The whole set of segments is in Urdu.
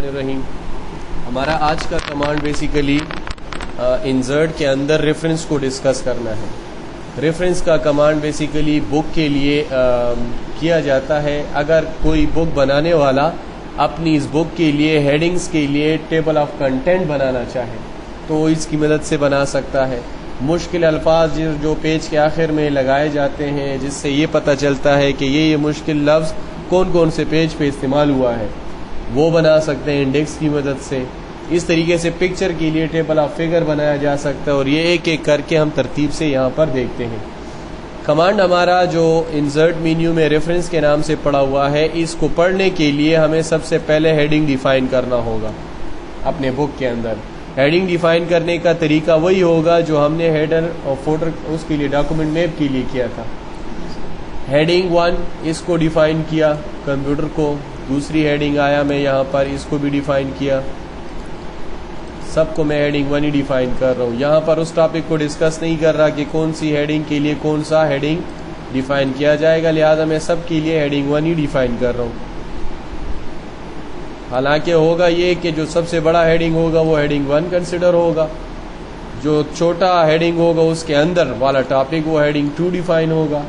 الرحیم. ہمارا آج کا کمانڈ بیسیکلی انسرٹ کے اندر ریفرنس کو ڈسکس کرنا ہے. ریفرنس کا کمانڈ بیسیکلی بک کے لیے کیا جاتا ہے. اگر کوئی بک بنانے والا اپنی اس بک کے لیے ہیڈنگز کے لیے ٹیبل آف کنٹینٹ بنانا چاہے تو وہ اس کی مدد سے بنا سکتا ہے. مشکل الفاظ جو پیج کے آخر میں لگائے جاتے ہیں جس سے یہ پتہ چلتا ہے کہ یہ مشکل لفظ کون کون سے پیج پہ استعمال ہوا ہے وہ بنا سکتے ہیں انڈیکس کی مدد سے. اس طریقے سے پکچر کے لیے ٹیبل آف فگر بنایا جا سکتا ہے اور یہ ایک ایک کر کے ہم ترتیب سے یہاں پر دیکھتے ہیں. کمانڈ ہمارا جو انسرٹ مینیو میں ریفرنس کے نام سے پڑا ہوا ہے اس کو پڑھنے کے لیے ہمیں سب سے پہلے ہیڈنگ ڈیفائن کرنا ہوگا. اپنے بک کے اندر ہیڈنگ ڈیفائن کرنے کا طریقہ وہی ہوگا جو ہم نے ہیڈر اور فوٹر اس کے لیے ڈاکومنٹ میپ کے لیے کیا تھا. ہیڈنگ 1 اس کو ڈیفائن کیا کمپیوٹر کو. دوسری ہیڈنگ آیا میں یہاں پر اس کو بھی ڈیفائن کیا. سب کو میں ہیڈنگ 1 ہی ڈیفائن کر رہا ہوں. یہاں پر اس ٹاپک کو ڈسکس نہیں کر رہا کہ کون سی ہیڈنگ کے لیے کون سا ہیڈنگ ڈیفائن کیا جائے گا, لہذا میں سب کے لیے ہیڈنگ 1 ہی ڈیفائن کر رہا ہوں. حالانکہ ہوگا یہ کہ جو سب سے بڑا ہیڈنگ ہوگا وہ ہیڈنگ 1 کنسیڈر ہوگا, جو چھوٹا ہیڈنگ ہوگا اس کے اندر والا ٹاپک وہ ہیڈنگ 2 ڈیفائن ہوگا,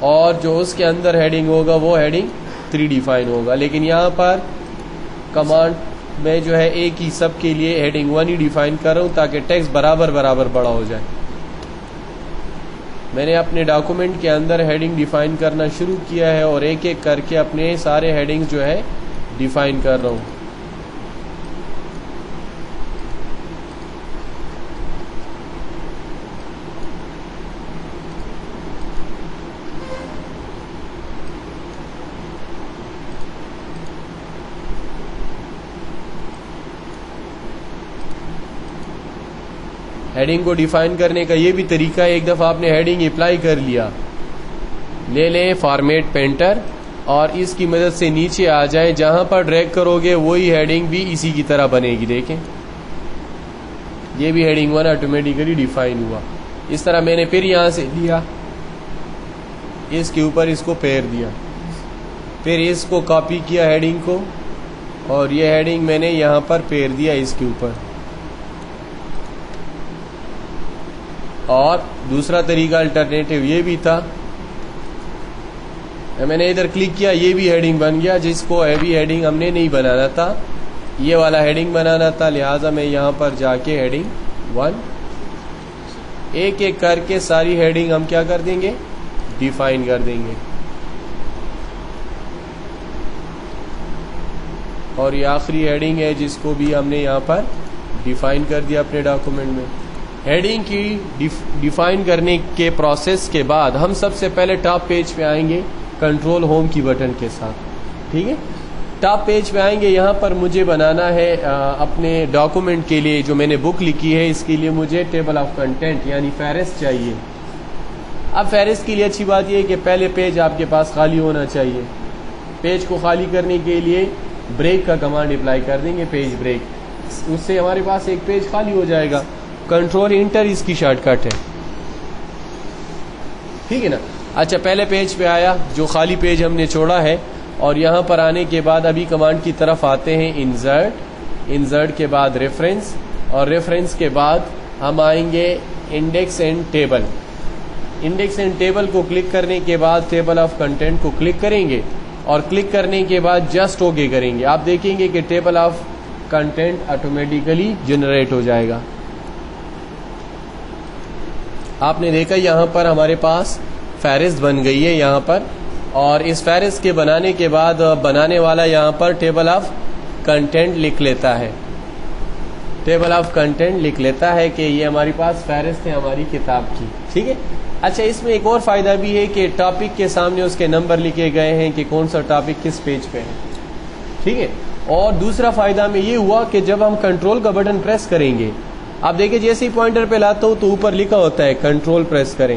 اور جو اس کے اندر ہیڈنگ ہوگا وہ ہیڈنگ 3 ڈیفائن ہوگا. لیکن یہاں پر کمانڈ میں جو ہے ایک ہی سب کے لیے ہیڈنگ 1 ہی ڈیفائن کر رہا ہوں تاکہ ٹیکسٹ برابر بڑا ہو جائے. میں نے اپنے ڈاکومنٹ کے اندر ہیڈنگ ڈیفائن کرنا شروع کیا ہے اور ایک ایک کر کے اپنے سارے ہیڈنگز جو ہے ڈیفائن کر رہا ہوں. ہیڈنگ کو ڈیفائن کرنے کا یہ بھی طریقہ ہے, ایک دفعہ آپ نے ہیڈنگ اپلائی کر لیا, لے لیں فارمیٹ پینٹر اور اس کی مدد سے نیچے آ جائیں, جہاں پر ڈریگ کرو گے وہی ہیڈنگ بھی اسی کی طرح بنے گی. دیکھیں یہ بھی ہیڈنگ 1 آٹومیٹیکلی ڈیفائن ہوا. اس طرح میں نے پھر یہاں سے لیا, اس کے اوپر اس کو پیر دیا, پھر اس کو کاپی کیا ہیڈنگ کو اور یہ ہیڈنگ میں نے یہاں پر پیر دیا اس کے اوپر. اور دوسرا طریقہ الٹرنیٹو یہ بھی تھا, میں نے ادھر کلک کیا یہ بھی ہیڈنگ بن گیا, جس کو ہیوی ہیڈنگ ہم نے نہیں بنانا تھا, یہ والا ہیڈنگ بنانا تھا, لہٰذا میں یہاں پر جا کے ہیڈنگ 1 ایک ایک کر کے ساری ہیڈنگ ہم کیا کر دیں گے ڈیفائن کر دیں گے. اور یہ آخری ہیڈنگ ہے جس کو بھی ہم نے یہاں پر ڈیفائن کر دیا اپنے ڈاکومنٹ میں. ہیڈنگ کی ڈیفائن کرنے کے پروسیس کے بعد ہم سب سے پہلے ٹاپ پیج پہ آئیں گے کنٹرول ہوم کی بٹن کے ساتھ. ٹھیک ہے, ٹاپ پیج پہ آئیں گے. یہاں پر مجھے بنانا ہے اپنے ڈاکومنٹ کے لیے جو میں نے بک لکھی ہے اس کے لیے مجھے ٹیبل آف کنٹینٹ یعنی فہرست چاہیے. اب فہرست کے لیے اچھی بات یہ ہے کہ پہلے پیج آپ کے پاس خالی ہونا چاہیے. پیج کو خالی کرنے کے لیے بریک کا کمانڈ اپلائی کر دیں گے, پیج بریک, اس سے ہمارے پاس ایک پیج خالی ہو جائے گا. کنٹرول انٹر اس کی شارٹ کٹ ہے. ٹھیک ہے نا. اچھا پہلے پیج پہ آیا جو خالی پیج ہم نے چھوڑا ہے, اور یہاں پر آنے کے بعد ابھی کمانڈ کی طرف آتے ہیں انسرٹ کے بعد ریفرنس, اور ریفرنس کے بعد ہم آئیں گے index and table. Index and table کو کلک کرنے کے بعد ٹیبل آف کنٹینٹ کو کلک کریں گے, اور کلک کرنے کے بعد جسٹ اوکے کریں گے. آپ دیکھیں گے کہ table of content automatically generate ہو جائے گا. آپ نے دیکھا یہاں پر ہمارے پاس فہرست بن گئی ہے یہاں پر, اور اس فہرست کے بنانے کے بعد بنانے والا یہاں پر ٹیبل آف کنٹینٹ لکھ لیتا ہے. ٹیبل آف کنٹینٹ لکھ لیتا ہے کہ یہ ہمارے پاس فہرست ہے ہماری کتاب کی. ٹھیک ہے. اچھا اس میں ایک اور فائدہ بھی ہے کہ ٹاپک کے سامنے اس کے نمبر لکھے گئے ہیں کہ کون سا ٹاپک کس پیج پہ ہے. ٹھیک ہے. اور دوسرا فائدہ میں یہ ہوا کہ جب ہم کنٹرول کا بٹن پریس کریں گے, آپ دیکھیں جیسے ہی پوائنٹر پہ لاتا ہوں تو اوپر لکھا ہوتا ہے کنٹرول پریس کریں.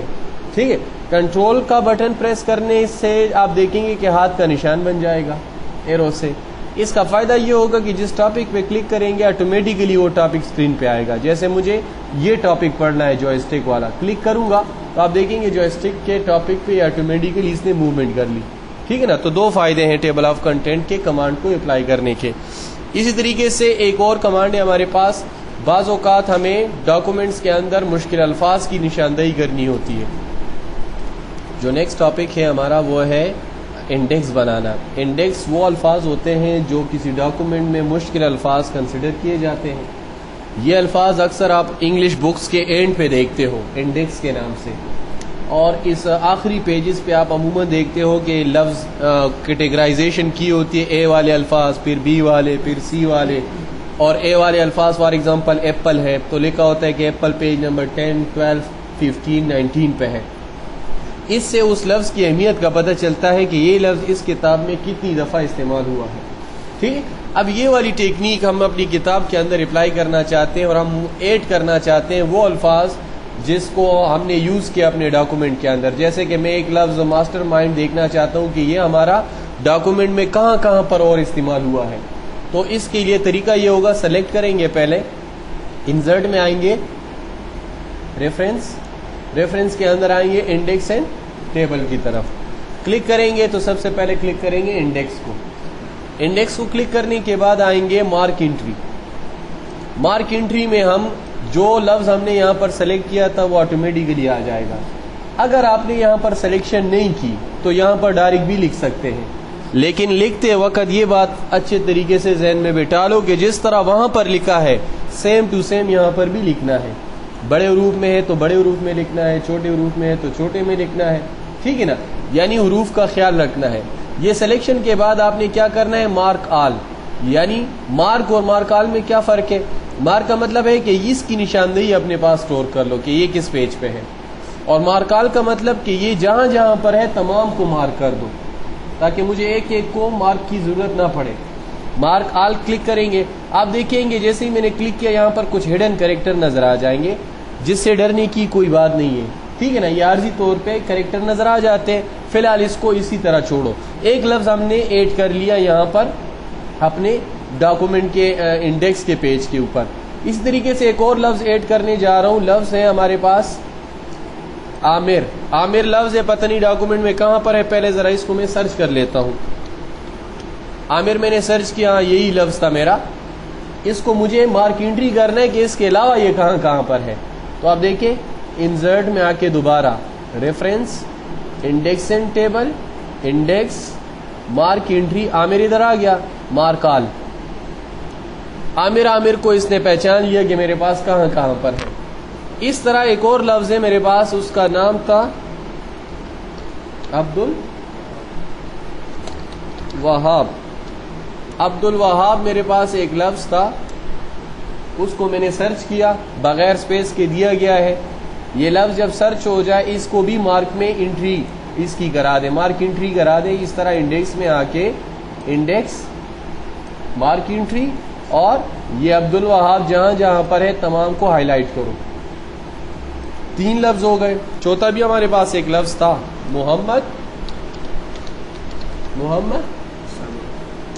ٹھیک ہے. کنٹرول کا بٹن پریس کرنے سے آپ دیکھیں گے کہ ہاتھ کا نشان بن جائے گا ایرو سے. اس کا فائدہ یہ ہوگا کہ جس ٹاپک پہ کلک کریں گے آٹومیٹیکلی وہ ٹاپک اسکرین پہ آئے گا. جیسے مجھے یہ ٹاپک پڑھنا ہے جوائے اسٹک والا, کلک کروں گا تو آپ دیکھیں گے جوائے اسٹک کے ٹاپک پہ آٹومیٹیکلی اس نے موومنٹ کر لی. ٹھیک ہے نا. تو دو فائدے ہیں ٹیبل آف کنٹینٹ کے کمانڈ کو اپلائی کرنے کے. اسی طریقے سے ایک اور کمانڈ ہے ہمارے پاس، بعض اوقات ہمیں ڈاکومنٹس کے اندر مشکل الفاظ کی نشاندہی کرنی ہوتی ہے۔ جو نیکسٹ ٹاپک ہے ہمارا وہ ہے انڈیکس بنانا۔ انڈیکس وہ الفاظ ہوتے ہیں جو کسی ڈاکومنٹ میں مشکل الفاظ کنسیڈر کیے جاتے ہیں۔ یہ الفاظ اکثر آپ انگلش بکس کے اینڈ پہ دیکھتے ہو انڈیکس کے نام سے، اور اس آخری پیجز پہ آپ عموماً دیکھتے ہو کہ لفظ کیٹیگرائزیشن کی ہوتی ہے، اے والے الفاظ، پھر بی والے، پھر سی والے، اور اے والے الفاظ فار ایگزامپل ایپل ہے تو لکھا ہوتا ہے کہ ایپل پیج نمبر 10، 12، 15، 19 پہ ہے۔ اس سے اس لفظ کی اہمیت کا پتہ چلتا ہے کہ یہ لفظ اس کتاب میں کتنی دفعہ استعمال ہوا ہے، ٹھیک۔ اب یہ والی ٹیکنیک ہم اپنی کتاب کے اندر اپلائی کرنا چاہتے ہیں، اور ہم ایڈ کرنا چاہتے ہیں وہ الفاظ جس کو ہم نے یوز کیا اپنے ڈاکومنٹ کے اندر۔ جیسے کہ میں ایک لفظ ماسٹر مائنڈ دیکھنا چاہتا ہوں کہ یہ ہمارا ڈاکومنٹ میں کہاں کہاں پر اور استعمال ہوا ہے، تو اس کے لیے طریقہ یہ ہوگا، سلیکٹ کریں گے، پہلے انسرٹ میں آئیں گے، ریفرنس کے اندر آئیں گے، انڈیکس اینڈ ٹیبل کی طرف کلک کریں گے، تو سب سے پہلے کلک کریں گے انڈیکس کو کلک کرنے کے بعد آئیں گے مارک انٹری میں ہم جو لفظ ہم نے یہاں پر سلیکٹ کیا تھا وہ آٹومیٹیکلی آ جائے گا۔ اگر آپ نے یہاں پر سلیکشن نہیں کی تو یہاں پر ڈائریکٹ بھی لکھ سکتے ہیں، لیکن لکھتے وقت یہ بات اچھے طریقے سے ذہن میں بٹھا لو کہ جس طرح وہاں پر لکھا ہے سیم ٹو سیم یہاں پر بھی لکھنا ہے۔ بڑے حروف میں ہے تو بڑے حروف میں لکھنا ہے، چھوٹے حروف میں ہے تو چھوٹے میں لکھنا ہے، ٹھیک ہے نا، یعنی حروف کا خیال رکھنا ہے۔ یہ سلیکشن کے بعد آپ نے کیا کرنا ہے، مارک آل، یعنی مارک اور مارک آل میں کیا فرق ہے؟ مارک کا مطلب ہے کہ اس کی نشاندہی اپنے پاس سٹور کر لو کہ یہ کس پیج پہ ہے، اور مارک آل کا مطلب کہ یہ جہاں جہاں پر ہے تمام کو مارک کر دو تاکہ مجھے ایک ایک کو مارک کی ضرورت نہ پڑے۔ مارک آل کلک کریں گے، آپ دیکھیں گے جیسے ہی میں نے کلک کیا یہاں پر کچھ ہڈن کریکٹر نظر آ جائیں گے، جس سے ڈرنے کی کوئی بات نہیں ہے، ٹھیک ہے نا، یہ عارضی طور پہ کریکٹر نظر آ جاتے ہیں، فی الحال اس کو اسی طرح چھوڑو۔ ایک لفظ ہم نے ایڈ کر لیا یہاں پر اپنے ڈاکومنٹ کے انڈیکس کے پیج کے اوپر۔ اس طریقے سے ایک اور لفظ ایڈ کرنے جا رہا ہوں، لفظ ہے ہمارے پاس عامر لفظ ہے، پتہ نہیں ڈاکومنٹ میں کہاں پر ہے، پہلے ذرا اس کو میں سرچ کر لیتا ہوں۔ عامر میں نے سرچ کیا، یہی لفظ تھا میرا، اس کو مجھے مارک انٹری کرنا ہے کہ اس کے علاوہ یہ کہاں کہاں پر ہے۔ تو آپ دیکھیں انسرٹ میں آ کے دوبارہ reference, index and table, index, mark entry, Aamir ادھر آ گیا، مارک آل، عامر کو اس نے پہچان لیا کہ میرے پاس کہاں کہاں پر ہے۔ اس طرح ایک اور لفظ ہے میرے پاس، اس کا نام تھا عبد الوہاب میرے پاس ایک لفظ تھا، اس کو میں نے سرچ کیا، بغیر سپیس کے دیا گیا ہے۔ یہ لفظ جب سرچ ہو جائے اس کو بھی مارک میں انٹری اس کی کرا دے، مارک انٹری کرا دے، اس طرح انڈیکس میں آ کے انڈیکس، مارک انٹری، اور یہ عبد الوہاب جہاں جہاں پر ہے تمام کو ہائی لائٹ کرو۔ 3 لفظ ہو گئے۔ چوتھا بھی ہمارے پاس ایک لفظ تھا، محمد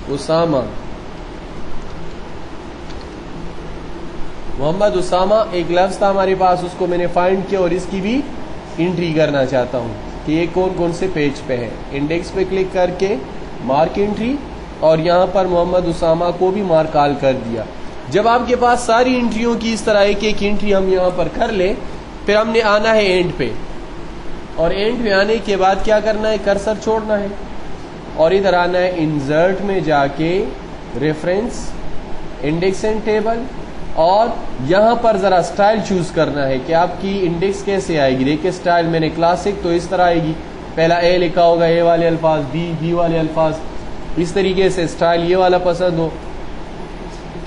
اسامہ ایک لفظ تھا ہمارے پاس، اس کو میں نے فائنڈ کیا اور اس کی بھی انٹری کرنا چاہتا ہوں کہ یہ کون کون سے پیج پہ ہے۔ انڈیکس پہ کلک کر کے مارک انٹری، اور یہاں پر محمد اسامہ کو بھی مارک آل کر دیا۔ جب آپ کے پاس ساری انٹریوں کی اس طرح ایک ایک انٹری ہم یہاں پر کر لیں، پھر ہم نے آنا ہے اینڈ پہ، اور اینڈ پہ آنے کے بعد کیا کرنا ہے، کرسر چھوڑنا ہے اور ادھر آنا ہے انسرٹ میں جا کے ریفرنس، انڈیکس اینڈ ٹیبل، اور یہاں پر ذرا سٹائل چوز کرنا ہے کہ آپ کی انڈیکس کیسے آئے گی۔ دیکھیں سٹائل میں نے کلاسک تو اس طرح آئے گی، پہلا اے لکھا ہوگا، اے والے الفاظ، بی والے الفاظ، اس طریقے سے سٹائل یہ والا پسند ہو،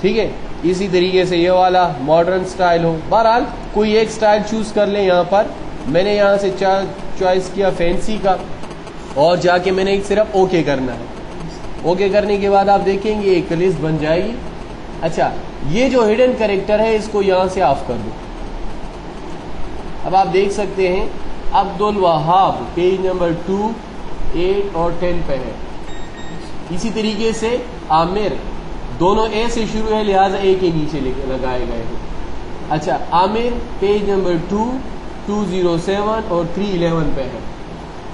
ٹھیک ہے، اسی طریقے سے یہ والا ماڈرن سٹائل ہو۔ بہرحال کوئی ایک سٹائل چوز کر لیں۔ یہاں پر میں نے یہاں سے چوائس کیا فینسی کا، اور جا کے میں نے صرف اوکے کرنا ہے۔ اوکے کرنے کے بعد آپ دیکھیں گے ایک لسٹ بن جائے گی۔ اچھا، یہ جو ہڈن کریکٹر ہے اس کو یہاں سے آف کر دو۔ اب آپ دیکھ سکتے ہیں عبد الوہاب پیج نمبر 2، 8 اور 10 پہ ہے۔ اسی طریقے سے عامر دونوں اے سے شروع ہے، لہٰذا اے کے نیچے لگائے گئے ہیں۔ اچھا، عامر پیج نمبر 2، 207 اور 311 پہ ہے۔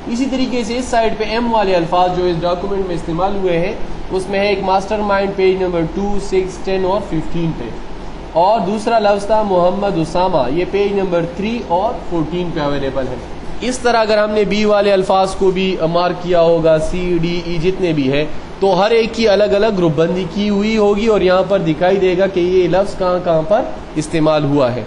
اسی طریقے سے اس سائڈ پہ ایم والے الفاظ جو اس ڈاکومنٹ میں استعمال ہوئے ہیں اس میں ہے ایک ماسٹر مائنڈ پیج نمبر 2, 6, 10 اور 15 پہ. اور دوسرا لفظ تھا محمد اسامہ, یہ پیج نمبر 3 اور 14 پہ اویلیبل ہے. اس طرح اگر ہم نے بی والے الفاظ کو بھی مارک کیا ہوگا, سی ڈی ای جتنے بھی ہے, تو ہر ایک کی الگ الگ گروپ بندی کی ہوئی ہوگی اور یہاں پر دکھائی دے گا کہ یہ لفظ کہاں کہاں پر استعمال ہوا ہے.